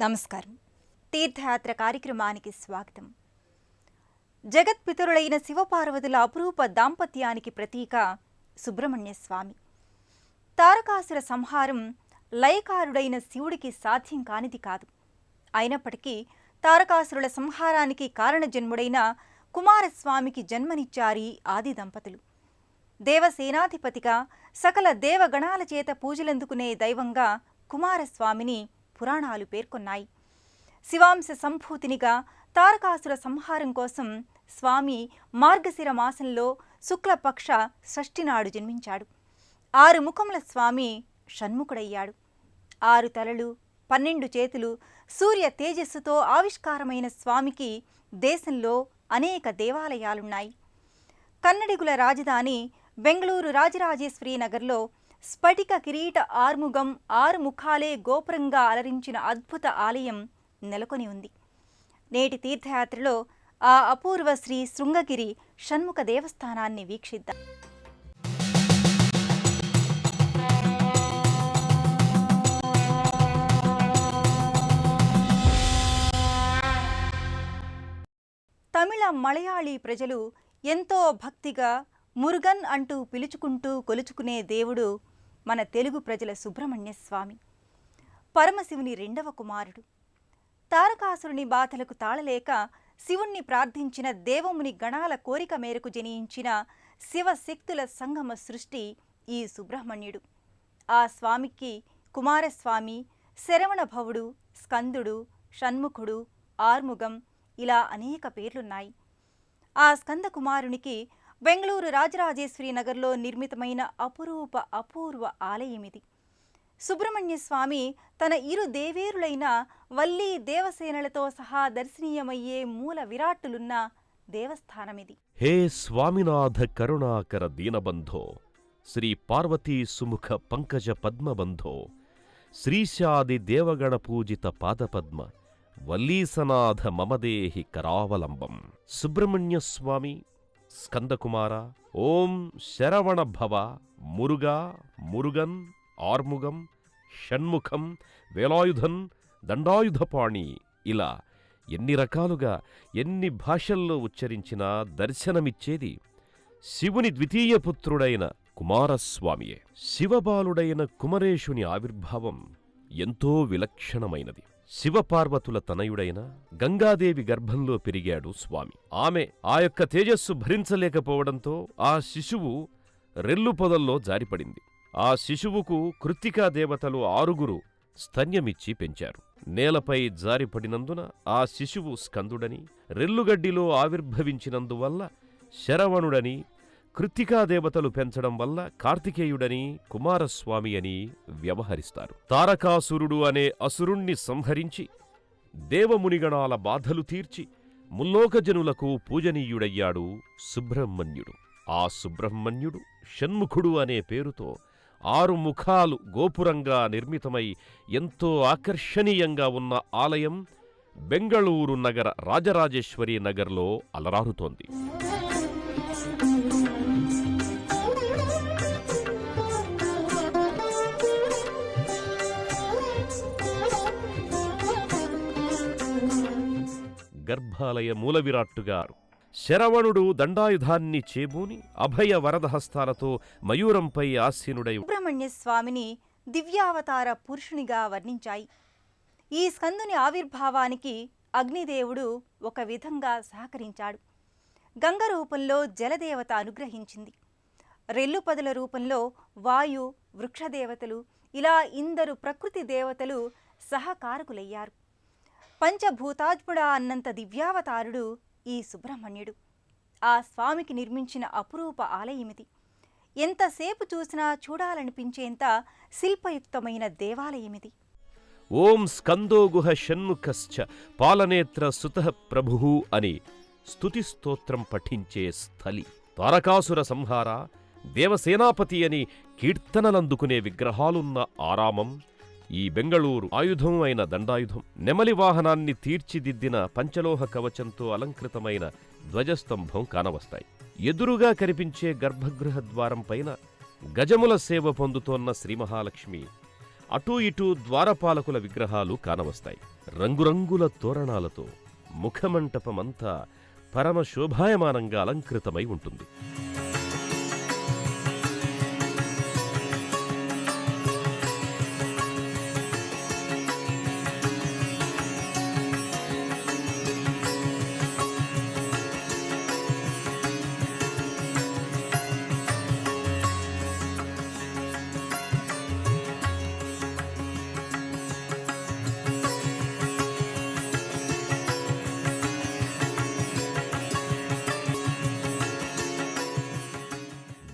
నమస్కారం. తీర్థయాత్ర కార్యక్రమానికి స్వాగతం. జగత్పితరులైన శివపార్వతుల అపురూప దాంపత్యానికి ప్రతీక సుబ్రహ్మణ్య స్వామి. తారకాసుర సంహారం లయకారుడైన శివుడికి సాధ్యం కానిది కాదు. అయినప్పటికీ తారకాసురుల సంహారానికి కారణజన్ముడైన కుమారస్వామికి జన్మనిచ్చారి ఆది దంపతులు. దేవసేనాధిపతిగా సకల దేవగణాల చేత పూజలందుకునే దైవంగా కుమారస్వామిని పురాణాలు పేర్కొన్నాయి. శివాంశ సంభూతినిగా తారకాసుర సంహారం కోసం స్వామి మార్గశిర మాసంలో శుక్లపక్ష షష్ఠి నాడు జన్మించాడు. 6 ముఖముల స్వామి షణ్ముఖుడయ్యాడు. 6 తలలు, 12 చేతులు, సూర్య తేజస్సుతో ఆవిష్కారమైన స్వామికి దేశంలో అనేక దేవాలయాలున్నాయి. కన్నడిగుల రాజధాని బెంగళూరు రాజరాజేశ్వరి నగర్లో స్ఫటిక కిరీట ఆర్ముగం 6 ముఖాలే గోపురంగా అలరించిన అద్భుత ఆలయం నెలకొని ఉంది. నేటి తీర్థయాత్రలో ఆ అపూర్వ శ్రీ శృంగగిరి షణ్ముఖ దేవస్థానాన్ని వీక్షిద్దాం. తమిళ మలయాళీ ప్రజలు ఎంతో భక్తిగా మురుగన్ అంటూ పిలుచుకుంటూ కొలుచుకునే దేవుడు మన తెలుగు ప్రజల సుబ్రహ్మణ్య స్వామి. పరమశివుని 2వ కుమారుడు. తారకాసురుని బాధలకు తాళలేక శివుణ్ణి ప్రార్థించిన దేవముని గణాల కోరిక మేరకు జనించిన శివశక్తుల సంగమ సృష్టి ఈ సుబ్రహ్మణ్యుడు. ఆ స్వామికి కుమారస్వామి, శరవణభవుడు, స్కందుడు, షణ్ముఖుడు, ఆర్ముగం ఇలా అనేక పేర్లున్నాయి. ఆ స్కంద కుమారునికి బెంగళూరు రాజరాజేశ్వరి నగర్లో నిర్మితమైన అపూర్వ ఆలయమిది. సుబ్రహ్మణ్య స్వామి తన 2 దేవేరులైన వల్లీ దేవసేనలతో సహా దర్శనీయమయ్యే మూల విరాట్టులున్న దేవస్థానమిది. హే స్వామినాథ కరుణాకర దీనబంధో, శ్రీ పార్వతీ సుముఖ పంకజ పద్మబంధో, శ్రీశాది దేవగణ పూజిత పాదపద్మ వల్లీసనాథ మమదేహి కరావలంబం. సుబ్రహ్మణ్యస్వామి, స్కందకుమార, ఓం శరవణ భవ, మురుగా, మురుగన్, ఆర్ముగం, షణ్ముఖం, వేలాయుధన్, దండాయుధపాణి ఇలా ఎన్ని రకాలుగా ఎన్ని భాషల్లో ఉచ్చరించినా దర్శనమిచ్చేది శివుని ద్వితీయ పుత్రుడైన కుమారస్వామియే. శివబాలుడైన కుమరేశుని ఆవిర్భావం ఎంతో విలక్షణమైనది. శివపార్వతుల తనయుడైన గంగాదేవి గర్భంలో పెరిగాడు స్వామి. ఆమె ఆ యొక్క తేజస్సు భరించలేకపోవడంతో ఆ శిశువు రెల్లు పొదల్లో జారిపడింది. ఆ శిశువుకు కృత్తికా దేవతలు 6 స్తన్యమిచ్చి పెంచారు. నేలపై జారిపడినందున ఆ శిశువు స్కందుడని, రెల్లుగడ్డిలో ఆవిర్భవించినందువల్ల శరవణుడని, కృత్తికాదేవతలు పెంచడం వల్ల కార్తికేయుడని, కుమారస్వామి అని వ్యవహరిస్తారు. తారకాసురుడు అనే అసురుణ్ణి సంహరించి దేవమునిగణాల బాధలు తీర్చి ముల్లోకజనులకు పూజనీయుడయ్యాడు సుబ్రహ్మణ్యుడు. ఆ సుబ్రహ్మణ్యుడు షణ్ముఖుడు అనే పేరుతో 6 ముఖాలు గోపురంగా నిర్మితమై ఎంతో ఆకర్షణీయంగా ఉన్న ఆలయం బెంగళూరు నగర రాజరాజేశ్వరి నగర్లో అలరారుతోంది. గర్భాలయ మూలవిరాట్టుగా శరవణుడు దండాయుధాన్ని చేబూని అభయ వరదహస్తాలతో మయూరంపై ఆసీనుడై సుబ్రహ్మణ్య స్వామిని దివ్యావతార పురుషునిగా వర్ణించాయి. ఈ స్కందుని ఆవిర్భావానికి అగ్నిదేవుడు ఒక విధంగా సహకరించాడు. గంగ రూపంలో జలదేవత అనుగ్రహించింది. రెల్లుపదుల రూపంలో వాయు, వృక్షదేవతలు ఇలా ఇందరు ప్రకృతి దేవతలు సహకారకులయ్యారు. పంచభూతాత్ముడా అన్నంత దివ్యావతారుడు ఈ సుబ్రహ్మణ్యుడు. ఆ స్వామికి నిర్మించిన అపురూప ఆలయమిది. ఎంతసేపు చూసినా చూడాలనిపించేంత శిల్పయుక్తమైన దేవాలయమిది. ఓం స్కందోగుహ షణ్ముఖశ్చ పాలనేత్ర సుతః ప్రభుః అని స్తుతి స్తోత్రం పఠించే స్థలి. తారకాసుర సంహార, దేవసేనాపతి అని కీర్తనలందుకునే విగ్రహాలున్న ఆరామం ఈ బెంగళూరు. ఆయుధం అయిన దండాయుధం, నెమలి వాహనాన్ని తీర్చిదిద్దిన పంచలోహ కవచంతో అలంకృతమైన ధ్వజస్తంభం కానవస్తాయి. ఎదురుగా కనిపించే గర్భగృహ ద్వారం పైన గజముల సేవ పొందుతోన్న శ్రీమహాలక్ష్మి, అటూ ఇటూ ద్వారపాలకుల విగ్రహాలు కానవస్తాయి. రంగురంగుల తోరణాలతో ముఖమంటపమంతా పరమశోభాయమానంగా అలంకృతమై ఉంటుంది.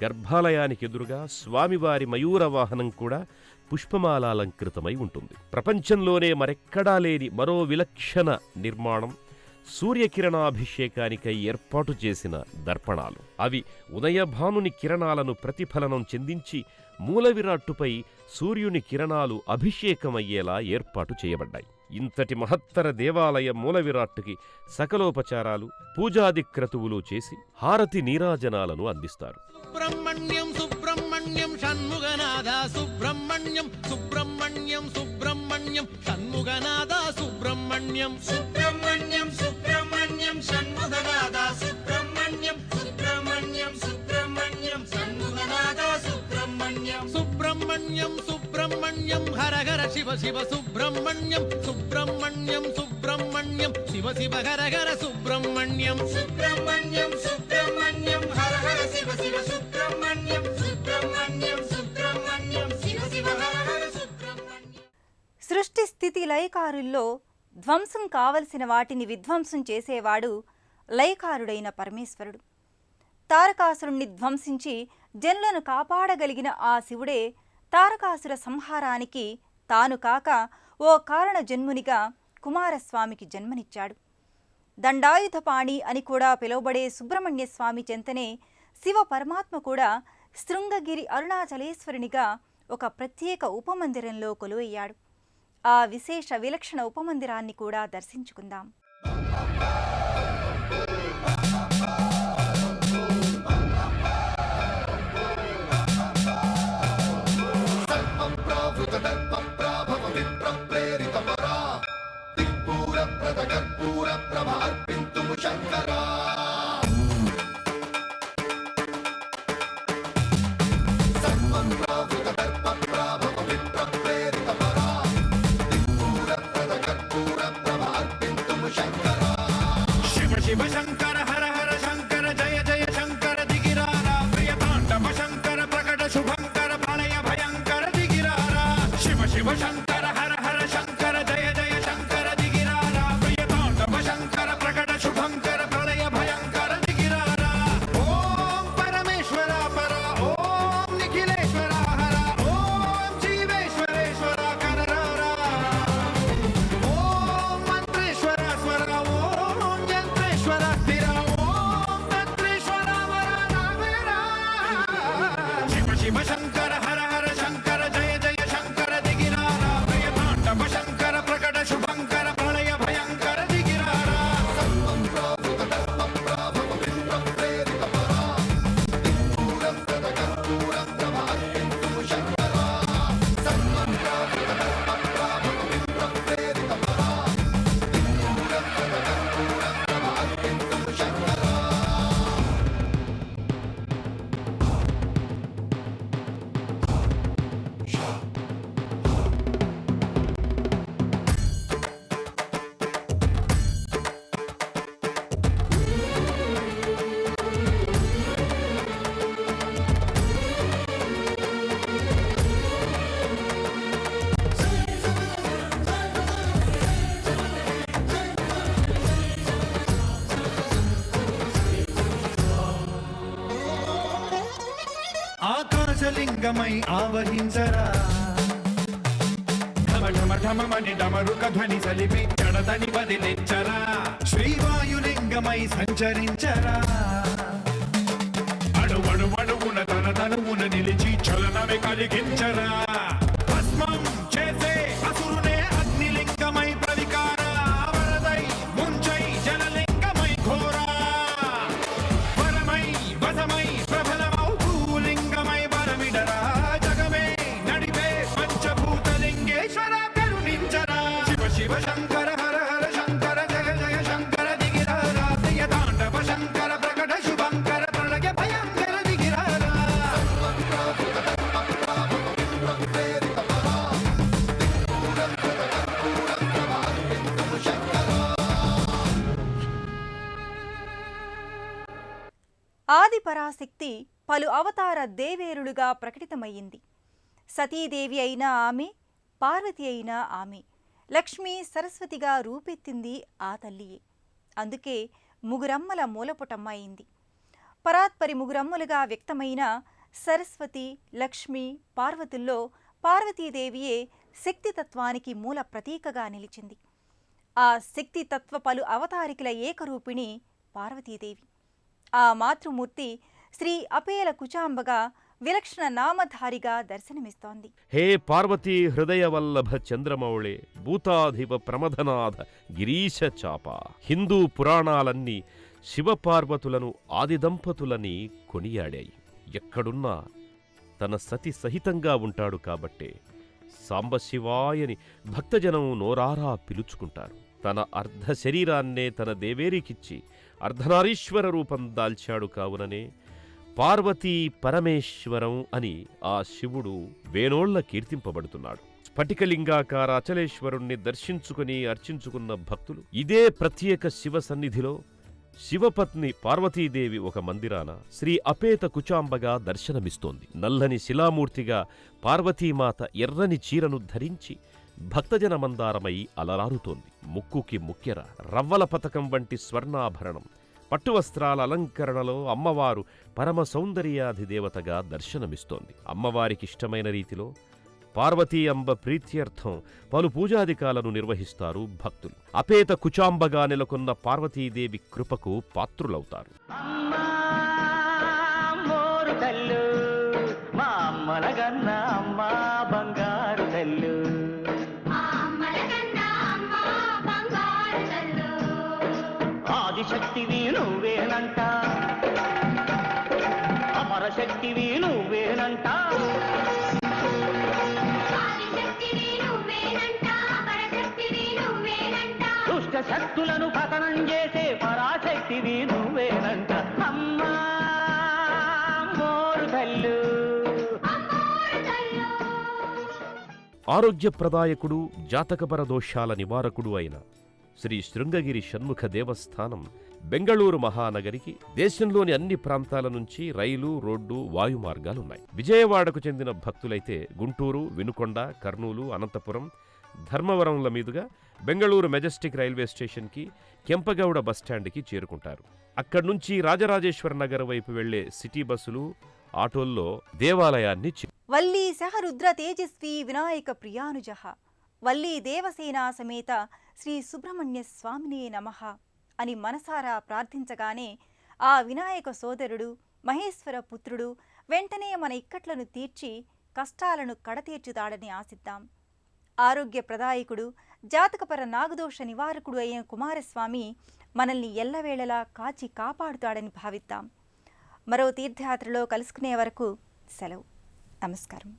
గర్భాలయానికి ఎదురుగా స్వామివారి మయూర వాహనం కూడా పుష్పమాలాలంకృతమై ఉంటుంది. ప్రపంచంలోనే మరెక్కడా లేని మరో విలక్షణ నిర్మాణం సూర్యకిరణాభిషేకానికై ఏర్పాటు చేసిన దర్పణాలు. అవి ఉదయభానుని కిరణాలను ప్రతిఫలనం చెందించి మూలవిరాట్టుపై సూర్యుని కిరణాలు అభిషేకమయ్యేలా ఏర్పాటు చేయబడ్డాయి. ఇంతటి మహత్తర దేవాలయ మూలవిరాట్టుకి సకలోపచారాలు, పూజాది క్రతువులు చేసి హారతి నీరాజనాలను అందిస్తారు. సుబ్రహ్మణ్యం సుబ్రహ్మణ్యం షణ్ముగనాథ సుబ్రహ్మణ్యం సుబ్రహ్మణ్యం సుబ్రహ్మణ్యం షణ్ముగనాథ సుబ్రహ్మణ్యం సుబ్రహ్మణ్యం సుబ్రహ్మణ్యం షణ్ముగనాథ సుబ్రహ్మణ్యం సుబ్రహ్మణ్యం సుబ్రహ్మణ్యం షణ్ముగనాథ సుబ్రహ్మణ్యం సుబ్రహ్మణ్యం సుబ్రహ్మణ్యం హర హర శివ శివ సుబ్రహ్మణ్యం సుబ్రహ్మణ్యం సుబ్రహ్మణ్యం శివ శివ హర హర సుబ్రహ్మణ్యం సుబ్రహ్మణ్యం సుబ్రహ్మణ్యం హర హర శివ శివ సుబ్రహ్మణ్యం సుబ్రహ్మణ్యం సుబ్రహ్మణ్యం శివ శివ హర హర సుబ్రహ్మణ్యం. సృష్టి స్థితి లయకారుల్లో ధ్వంసం కావలసిన వాటిని విధ్వంసం చేసేవాడు లయకారుడైన పరమేశ్వరుడు. తారకాసురుణ్ణి ధ్వంసించి జనులను కాపాడగలిగిన ఆ శివుడే తారకాసుర సంహారానికి తాను కాక ఓ కారణ జన్మునిగా కుమారస్వామికి జన్మనిచ్చాడు. దండాయుధపాణి అని కూడా పిలువబడే సుబ్రహ్మణ్యస్వామి చెంతనే శివ పరమాత్మ కూడా శృంగగిరి అరుణాచలేశ్వరునిగా ఒక ప్రత్యేక ఉపమందిరంలో కొలువయ్యాడు. ఆ విశేష విలక్షణ ఉపమందిరాన్ని కూడా దర్శించుకుందాం. శివ శంకర హర హర శంకర జయ జయ శంకర దిగిరారా ప్రియతాండవ శంకర ప్రకట శుభంకర ప్రళయ భయంకర దిగిరారా శివ శివ శంకర హర హర శంకర జయ జయ శంకర దిగిరారా ప్రియతాండవ శంకర ప్రకట శుభంకర ప్రళయ భయంకర దిగిరారా ఓం పరమేశ్వర పర ఓం నిఖిలేశ్వర హర ఓం జీవేశ్వరేశ్వర కరరారా ఓం మంత్రేశ్వర స్వర ఓం యంత్రేశ్వర స్థిర ఓం తంత్రేశ్వర వరనావేరా శివ శివ శంకర హర హర శంకర జయ జయ శంకర దిగిరారా ప్రియతాండవ శంకర ప్రకట శుభంకర ప్రళయ భయంకర దిగిరారా ఆకాశలింగమై ఆవహించరా ఢమ ఢమ ఢమమని డమరుక ధ్వని సలిపి జడదని వదిలించరా శ్రీవాయులింగమై సంచరించరా అణువణువున తన తనువున నిలిచి చలనమే కలిగించరా భస్మం చేసే అసురునే అగ్నిలింగమై ప్రవికార వరదై ముంచై జలలింగమై ఘోరా వరమై వసమై ప్రబలమౌ భూలింగమై వరమిడరా జగమే నడిపే పంచభూతలింగేశ్వర కరుణించరా శివ శివ శంకర ఆది పరాశక్తి పలు అవతార దేవేరులుగా ప్రకటితమయ్యింది. సతీదేవి అయిన ఆమె, పార్వతి అయిన ఆమె, లక్ష్మీ సరస్వతిగా రూపెత్తింది ఆ తల్లియే. అందుకే ముగురమ్మల మూలపుటమ్మ అయింది. పరాత్పరి ముగురమ్మలుగా వ్యక్తమైన సరస్వతి, లక్ష్మి, పార్వతుల్లో పార్వతీదేవియే శక్తితత్వానికి మూల ప్రతీకగా నిలిచింది. ఆ శక్తితత్వ పలు అవతారికల ఏకరూపిణి పార్వతీదేవి. ఆ మాతృమూర్తి శ్రీ అపేల కుచాంబగా విలక్షణ నామధారిగా దర్శనమిస్తోంది. హే పార్వతీ హృదయ వల్లభ చంద్రమౌళే భూతాధిప ప్రమథనాథ గిరీశ చాప. హిందూ పురాణాలన్నీ శివపార్వతులను ఆదిదంపతులని కొనియాడాయి. ఎక్కడున్నా తన సతి సహితంగా ఉంటాడు కాబట్టే సాంబశివాయని భక్తజనం నోరారా పిలుచుకుంటారు. తన అర్ధ శరీరాన్నే తన దేవేరికిచ్చి అర్ధనారీశ్వర రూపం దాల్చాడు కావుననే పార్వతీ పరమేశ్వరం అని ఆ శివుడు వేనోళ్ల కీర్తింపబడుతున్నాడు. స్ఫటికలింగాకార అచలేశ్వరుణ్ణి దర్శించుకుని అర్చించుకున్న భక్తులు ఇదే ప్రత్యేక శివ సన్నిధిలో శివపత్ని పార్వతీదేవి ఒక మందిరాన శ్రీ అపేత కుచాంబగా దర్శనమిస్తోంది. నల్లని శిలామూర్తిగా పార్వతీమాత ఎర్రని చీరను ధరించి భక్తజన మందారమై అలరారుతోంది. ముక్కుకి ముక్కెర, రవ్వల పతకం వంటి స్వర్ణాభరణం, పట్టువస్త్రాల అలంకరణలో అమ్మవారు పరమ సౌందర్యాధిదేవతగా దర్శనమిస్తోంది. అమ్మవారికిష్టమైన రీతిలో పార్వతీ అంబ ప్రీత్యర్థం పలు పూజాధికాలను నిర్వహిస్తారు భక్తులు. అపేత కుచాంబగా నెలకొన్న పార్వతీదేవి కృపకు పాత్రులవుతారు. ఆదిశక్తివి నువ్వేనంట, అమరశక్తివి నువ్వేనంట, దుష్ట శక్తులను పతనం చేసే పరాశక్తివి నువ్వేనంట. అమ్మా మోరు తల్లు. ఆరోగ్యప్రదాయకుడు, జాతకపర దోషాల నివారకుడు అయిన శ్రీ శృంగగిరి షణ్ముఖ దేవస్థానం బెంగళూరు మహానగరికి దేశంలోని అన్ని ప్రాంతాల నుంచి రైలు, రోడ్డు, వాయు మార్గాలున్నాయి. విజయవాడకు చెందిన భక్తులైతే గుంటూరు, వినుకొండ, కర్నూలు, అనంతపురం, ధర్మవరంల మీదుగా బెంగళూరు మెజెస్టిక్ రైల్వే స్టేషన్కి, కెంపగౌడ బస్టాండ్కి చేరుకుంటారు. అక్కడ్నుంచి రాజరాజేశ్వర నగర్ వైపు వెళ్లే సిటీ బస్సులు, ఆటోల్లో దేవాలయాన్ని వల్లీశః రుద్ర తేజస్వీ వినాయక ప్రియానుజః వల్లీ దేవసేనా సమేత శ్రీ సుబ్రహ్మణ్య స్వామినే నమః అని మనసారా ప్రార్థించగానే ఆ వినాయక సోదరుడు, మహేశ్వర పుత్రుడు వెంటనే మన ఇక్కట్లను తీర్చి కష్టాలను కడతీర్చుతాడని ఆశిద్దాం. ఆరోగ్య ప్రదాయకుడు, జాతకపర నాగదోష నివారకుడు అయిన కుమారస్వామి మనల్ని ఎల్లవేళలా కాచి కాపాడుతాడని భావిద్దాం. మరో తీర్థయాత్రలో కలుసుకునే వరకు సెలవు. నమస్కారం.